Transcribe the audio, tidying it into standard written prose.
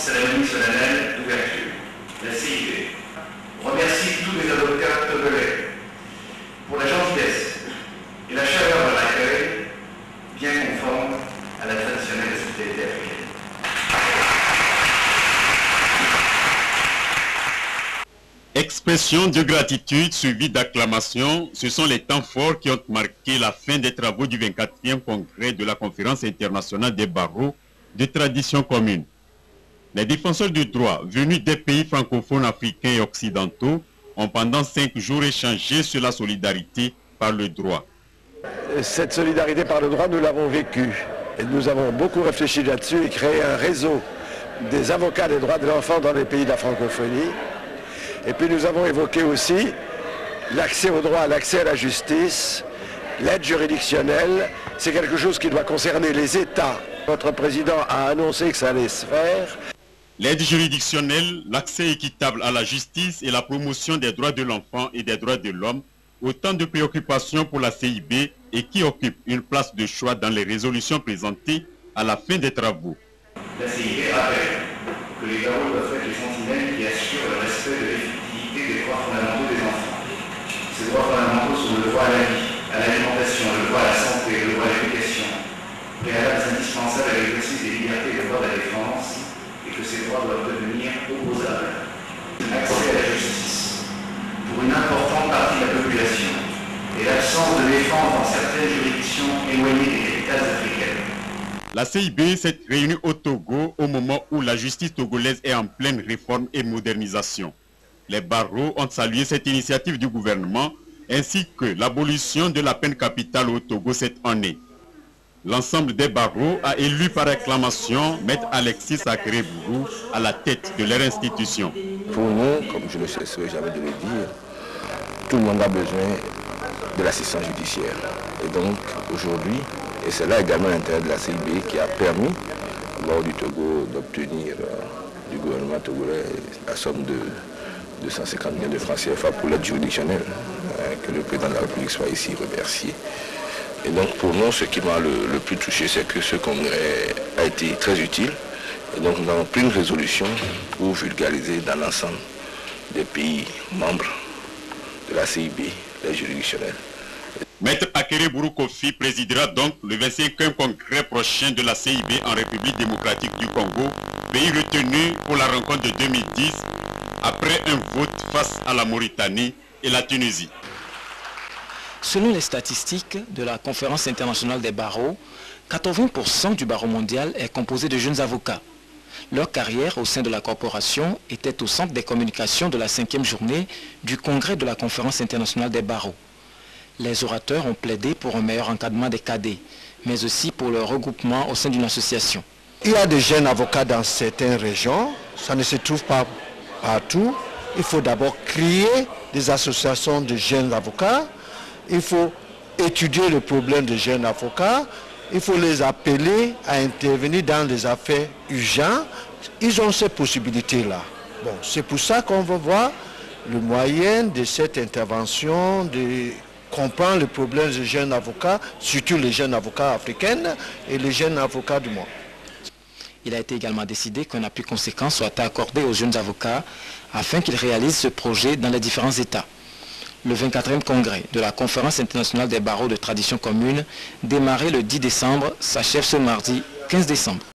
cérémonie solennelle d'ouverture. La CIB remercie tous les avocats togolais pour la gentillesse et la chaleur de l'accueil, bien conforme à la traditionnelle hospitalité africaine. Expression de gratitude suivie d'acclamation, ce sont les temps forts qui ont marqué la fin des travaux du 24e congrès de la Conférence internationale des barreaux de tradition commune. Les défenseurs du droit venus des pays francophones africains et occidentaux ont pendant 5 jours échangé sur la solidarité par le droit. Cette solidarité par le droit, nous l'avons vécue. Et nous avons beaucoup réfléchi là-dessus et créé un réseau des avocats des droits de l'enfant dans les pays de la francophonie. Et puis nous avons évoqué aussi l'accès au droit, l'accès à la justice, l'aide juridictionnelle. C'est quelque chose qui doit concerner les États. Notre président a annoncé que ça allait se faire. L'aide juridictionnelle, l'accès équitable à la justice et la promotion des droits de l'enfant et des droits de l'homme, autant de préoccupations pour la CIB et qui occupent une place de choix dans les résolutions présentées à la fin des travaux. La CIB rappelle que les barreaux doivent être les sentinelles qui assurent le respect de l'effectivité des droits fondamentaux des enfants. Ces droits fondamentaux sont le droit à la vie, à l'alimentation, le droit à la santé, le droit à l'éducation, préalables indispensables à l'exercice des libertés et des droits de la défense, et que ces droits doivent devenir opposables. L'accès à la justice pour une importante partie de la population et l'absence de défense dans certaines juridictions éloignées des capitales africaines. La CIB s'est réunie au Togo au moment où la justice togolaise est en pleine réforme et modernisation. Les barreaux ont salué cette initiative du gouvernement ainsi que l'abolition de la peine capitale au Togo cette année. L'ensemble des barreaux a élu par acclamation Maître Alexis Sacré-Bourou à la tête de leur institution. Pour nous, comme je ne cesserai jamais de le dire, tout le monde a besoin de l'assistance judiciaire. Et donc aujourd'hui, et c'est là également l'intérêt de la CIB qui a permis au barreau du Togo d'obtenir du gouvernement togolais la somme de 250 millions de francs CFA pour l'aide juridictionnelle, que le président de la République soit ici remercié. Et donc pour nous, ce qui m'a le plus touché, c'est que ce congrès a été très utile. Et donc nous avons pris une résolution pour vulgariser dans l'ensemble des pays membres de la CIB, les juridictionnels. Maître Akere-Bourou Kofi présidera donc le 25e congrès prochain de la CIB en République démocratique du Congo, pays retenu pour la rencontre de 2010 après un vote face à la Mauritanie et la Tunisie. Selon les statistiques de la Conférence internationale des barreaux, 80% du barreau mondial est composé de jeunes avocats. Leur carrière au sein de la corporation était au centre des communications de la 5e journée du congrès de la Conférence internationale des barreaux. Les orateurs ont plaidé pour un meilleur encadrement des cadets, mais aussi pour leur regroupement au sein d'une association. Il y a des jeunes avocats dans certaines régions, ça ne se trouve pas partout. Il faut d'abord créer des associations de jeunes avocats, il faut étudier le problème des jeunes avocats, il faut les appeler à intervenir dans les affaires urgentes. Ils ont ces possibilités-là. Bon, c'est pour ça qu'on va voir le moyen de cette intervention, de comprendre le problème des jeunes avocats, surtout les jeunes avocats africains et les jeunes avocats du monde. Il a été également décidé qu'un appui conséquent soit accordé aux jeunes avocats afin qu'ils réalisent ce projet dans les différents États. Le 24e congrès de la Conférence internationale des barreaux de tradition commune, démarré le 10 décembre, s'achève ce mardi 15 décembre.